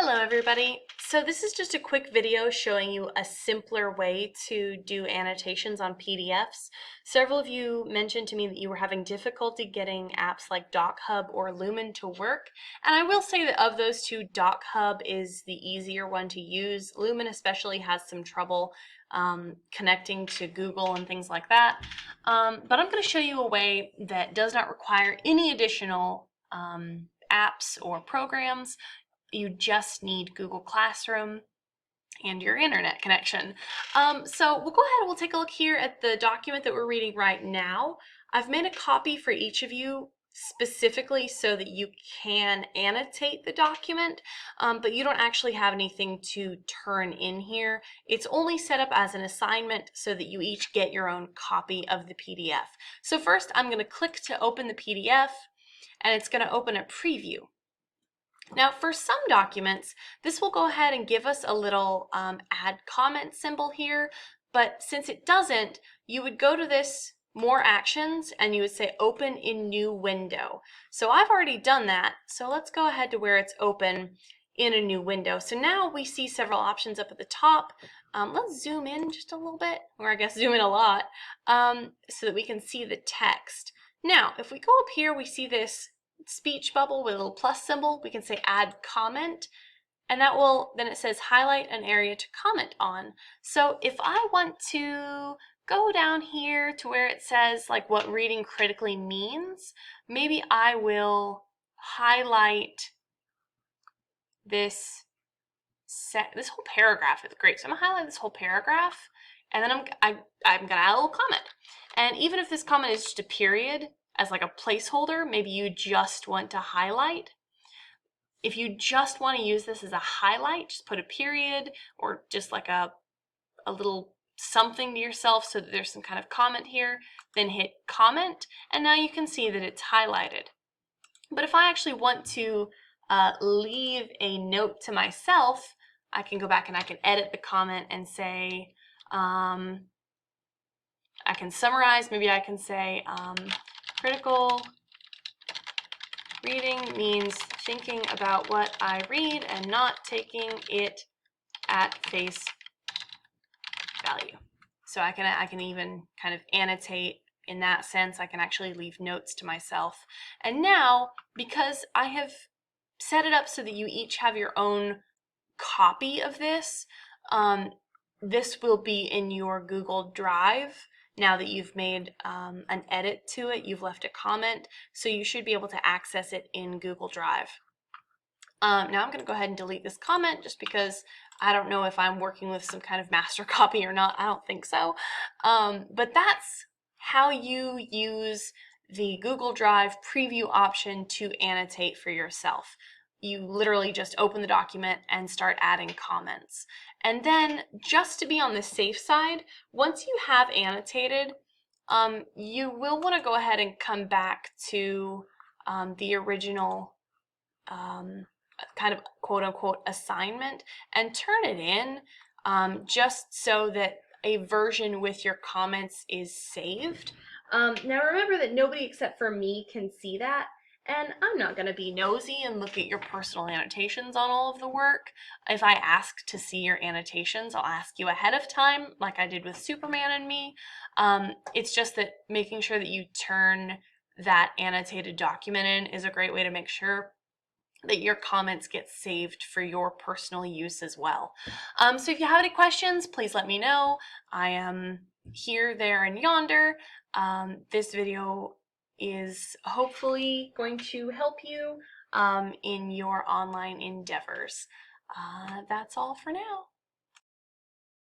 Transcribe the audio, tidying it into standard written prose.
Hello everybody. So this is just a quick video showing you a simpler way to do annotations on PDFs. Several of you mentioned to me that you were having difficulty getting apps like DocHub or Lumen to work, and I will say that of those two, DocHub is the easier one to use. Lumen especially has some trouble connecting to Google and things like that. But I'm going to show you a way that does not require any additional apps or programs. You just need Google Classroom and your internet connection. So we'll go ahead and we'll take a look here at the document that we're reading right now. I've made a copy for each of you specifically so that you can annotate the document, but you don't actually have anything to turn in here. It's only set up as an assignment so that you each get your own copy of the PDF. So first I'm going to click to open the PDF, and it's going to open a preview. Now for some documents, this will go ahead and give us a little add comment symbol here, but since it doesn't, you would go to this more actions and you would say open in new window. So I've already done that, so let's go ahead to where it's open in a new window. So now we see several options up at the top. Let's zoom in just a little bit, or I guess zoom in a lot, so that we can see the text. Now if we go up here, we see this speech bubble with a little plus symbol. We can say add comment, and that will, then it says highlight an area to comment on. So if I want to go down here to where it says like what reading critically means, maybe I will highlight this whole paragraph. Is great. So I'm gonna highlight this whole paragraph, and then I'm gonna add a little comment. And even if this comment is just a period as like a placeholder, maybe you just want to highlight. If you just want to use this as a highlight, just put a period or just like a little something to yourself so that there's some kind of comment here, then hit comment, and now you can see that it's highlighted. But if I actually want to leave a note to myself, I can go back and I can edit the comment and say, I can summarize. Maybe I can say, critical reading means thinking about what I read and not taking it at face value. So I can even kind of annotate in that sense. I can actually leave notes to myself. And now, because I have set it up so that you each have your own copy of this, this will be in your Google Drive. Now that you've made an edit to it, you've left a comment, so you should be able to access it in Google Drive. Now I'm going to go ahead and delete this comment just because I don't know if I'm working with some kind of master copy or not. I don't think so. But that's how you use the Google Drive preview option to annotate for yourself. You literally just open the document and start adding comments. And then, just to be on the safe side, once you have annotated, you will want to go ahead and come back to the original kind of quote-unquote assignment and turn it in, just so that a version with your comments is saved. Now remember that nobody except for me can see that. And I'm not going to be nosy and look at your personal annotations on all of the work. If I ask to see your annotations, I'll ask you ahead of time, like I did with Superman and me. It's just that making sure that you turn that annotated document in is a great way to make sure that your comments get saved for your personal use as well. So if you have any questions, please let me know. I am here, there, and yonder. This video is hopefully going to help you in your online endeavors. That's all for now.